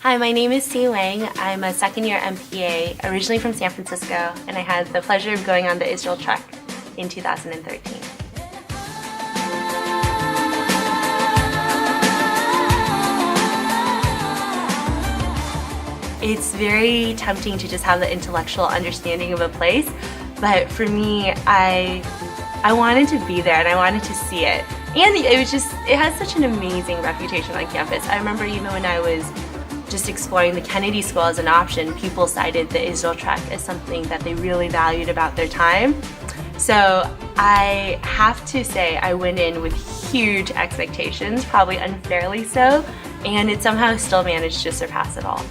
Hi, my name is Wang. I'm a second-year MPA, originally from San Francisco, and I had the pleasure of going on the Israel trek in 2013. It's very tempting to just have the intellectual understanding of a place, but for me, I wanted to be there and I wanted to see it. And it has such an amazing reputation on campus. I remember even when I was just exploring the Kennedy School as an option, people cited the Israel trek as something that they really valued about their time. So I have to say I went in with huge expectations, probably unfairly so, and it somehow still managed to surpass it all.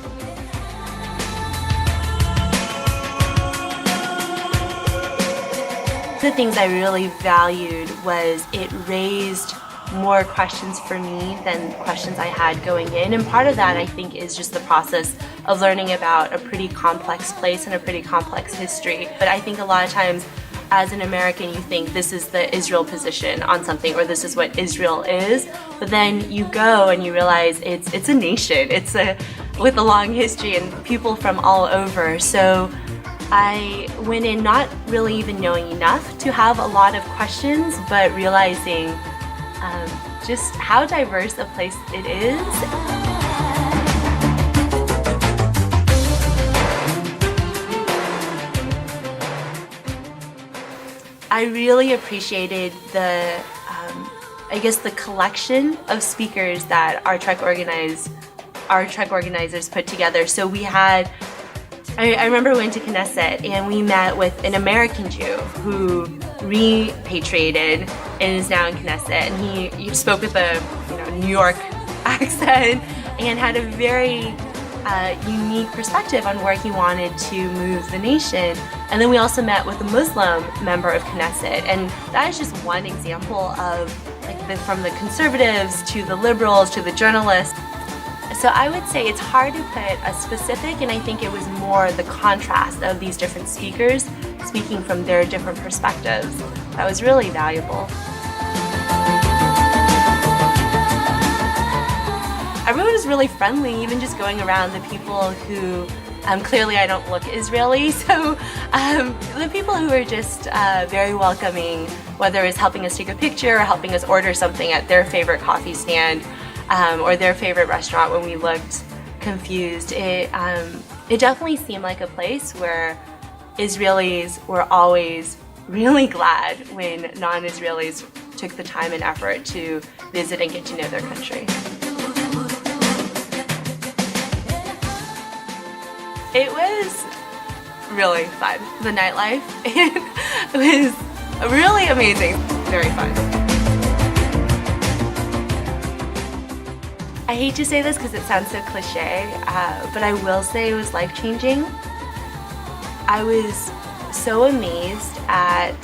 The things I really valued was it raised more questions for me than questions I had going in, and part of that I think is just the process of learning about a pretty complex place and a pretty complex history. But I think a lot of times as an American you think this is the Israel position on something, or this is what Israel is, but then you go and you realize it's a nation, with a long history and people from all over. So I went in not really even knowing enough to have a lot of questions, but realizing just how diverse a place it is. I really appreciated the collection of speakers that our trek organizers put together. So we had, I remember we went to Knesset and we met with an American Jew who repatriated and is now in Knesset, and he spoke with a New York accent and had a very unique perspective on where he wanted to move the nation. And then we also met with a Muslim member of Knesset, and that is just one example of from the conservatives to the liberals to the journalists. So I would say it's hard to put a specific, and I think it was more the contrast of these different speakers speaking from their different perspectives that was really valuable. Everyone was really friendly, even just going around the people who, clearly I don't look Israeli, so the people who were just very welcoming, whether it's helping us take a picture or helping us order something at their favorite coffee stand, or their favorite restaurant when we looked confused. It definitely seemed like a place where Israelis were always really glad when non-Israelis took the time and effort to visit and get to know their country. It was really fun. The nightlife, it was really amazing, very fun. I hate to say this because it sounds so cliche, but I will say it was life-changing. I was so amazed at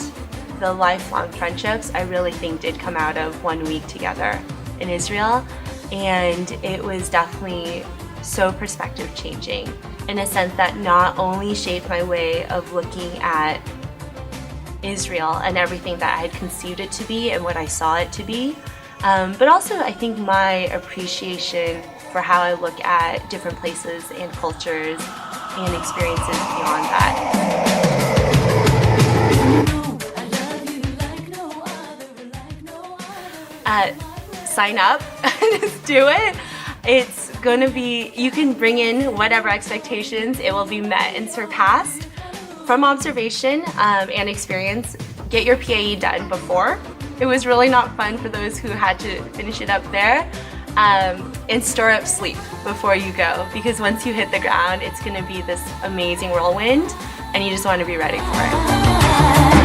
the lifelong friendships I really think did come out of 1 week together in Israel, and it was definitely so perspective-changing in a sense that not only shaped my way of looking at Israel and everything that I had conceived it to be and what I saw it to be, but also I think my appreciation for how I look at different places and cultures and experiences beyond that. Sign up, just do it. It's going to be, you can bring in whatever expectations, it will be met and surpassed. From observation and experience, get your PAE done before. It was really not fun for those who had to finish it up there. And store up sleep before you go, because once you hit the ground, it's going to be this amazing whirlwind and you just want to be ready for it.